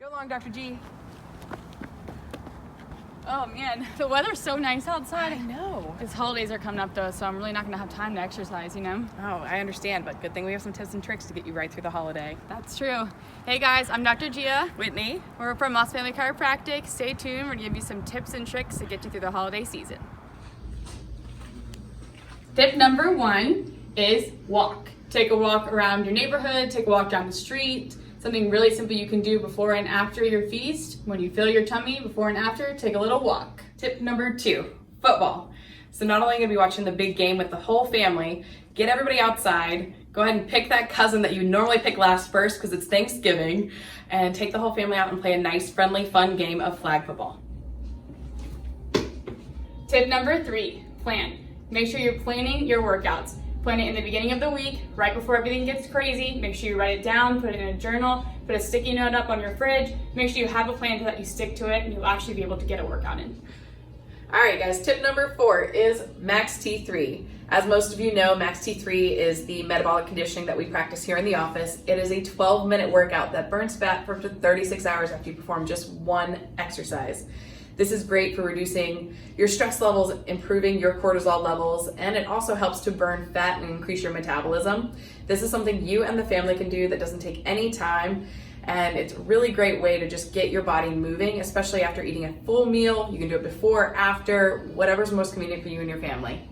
Go along, Dr. G. Oh man, the weather's so nice outside. I know. These holidays are coming up though, so I'm really not gonna have time to exercise, you know? Oh, I understand, but good thing we have some tips and tricks to get you right through the holiday. That's true. Hey guys, I'm Dr. Gia. Whitney? We're from Moss Family Chiropractic. Stay tuned, we're gonna give you some tips and tricks to get you through the holiday season. Tip number 1 is walk. Take a walk around your neighborhood, take a walk down the street. Something really simple you can do before and after your feast. When you fill your tummy, before and after, take a little walk. Tip number 2, football. So not only are you gonna be watching the big game with the whole family, get everybody outside, go ahead and pick that cousin that you normally pick last first because it's Thanksgiving, and take the whole family out and play a nice, friendly, fun game of flag football. Tip number 3, plan. Make sure you're planning your workouts. Plan it in the beginning of the week, right before everything gets crazy. Make sure you write it down, put it in a journal, put a sticky note up on your fridge. Make sure you have a plan so that you stick to it and you'll actually be able to get a workout in. All right, guys, tip number 4 is Max T3. As most of you know, Max T3 is the metabolic conditioning that we practice here in the office. It is a 12-minute workout that burns fat for up to 36 hours after you perform just one exercise. This is great for reducing your stress levels, improving your cortisol levels, and it also helps to burn fat and increase your metabolism. This is something you and the family can do that doesn't take any time, and it's a really great way to just get your body moving, especially after eating a full meal. You can do it before, after, whatever's most convenient for you and your family.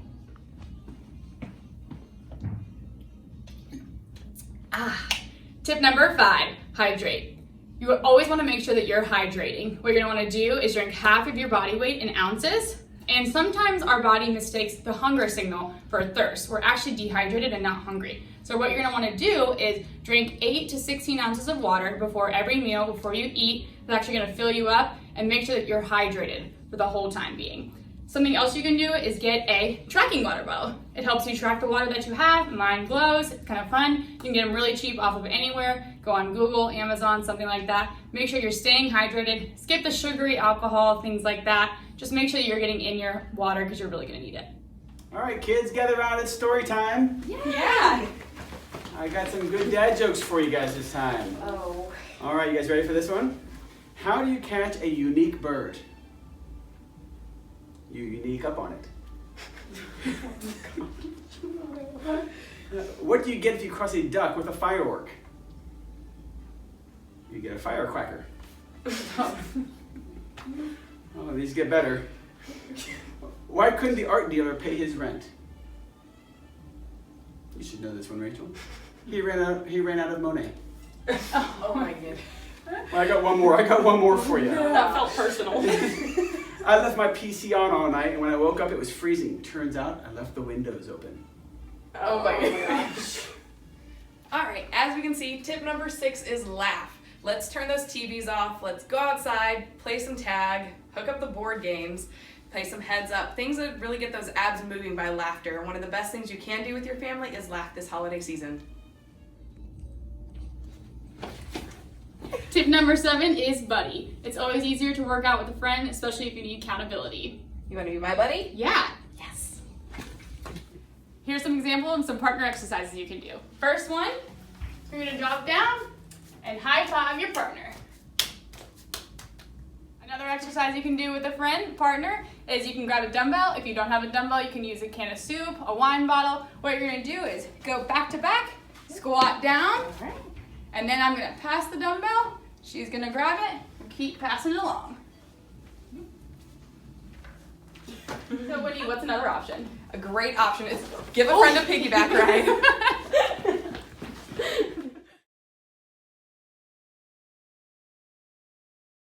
Tip number 5, hydrate. You always want to make sure that you're hydrating. What you're going to want to do is drink half of your body weight in ounces. And sometimes our body mistakes the hunger signal for thirst. We're actually dehydrated and not hungry. So what you're going to want to do is drink 8 to 16 ounces of water before every meal, before you eat. It's actually going to fill you up and make sure that you're hydrated for the whole time being. Something else you can do is get a tracking water bottle. It helps you track the water that you have. Mine glows. It's kind of fun. You can get them really cheap off of anywhere. Go on Google, Amazon, something like that. Make sure you're staying hydrated. Skip the sugary alcohol, things like that. Just make sure you're getting in your water because you're really going to need it. All right, kids, gather around. It's story time. Yeah. I got some good dad jokes for you guys this time. Oh. All right, you guys ready for this one? How do you catch a unique bird? You unique up on it. What do you get if you cross a duck with a firework? You get a firecracker. Oh, these get better. Why couldn't the art dealer pay his rent? You should know this one, Rachel. He ran out of Monet. Oh my goodness. Well, I got one more for you. That felt personal. I left my PC on all night, and when I woke up, it was freezing. Turns out, I left the windows open. Oh my gosh. All right, as we can see, tip number 6 is laugh. Let's turn those TVs off. Let's go outside, play some tag, hook up the board games, play some heads up. Things that really get those abs moving by laughter. One of the best things you can do with your family is laugh this holiday season. Tip number 7 is buddy. It's always easier to work out with a friend, especially if you need accountability. You want to be my buddy? Yeah. Yes. Here's some examples of some partner exercises you can do. First one, you're going to drop down and high five your partner. Another exercise you can do with a partner, is you can grab a dumbbell. If you don't have a dumbbell, you can use a can of soup, a wine bottle. What you're going to do is go back to back, squat down, All right. and then I'm going to pass the dumbbell. She's going to grab it and keep passing it along. So what's another option? A great option is give a friend a piggyback ride.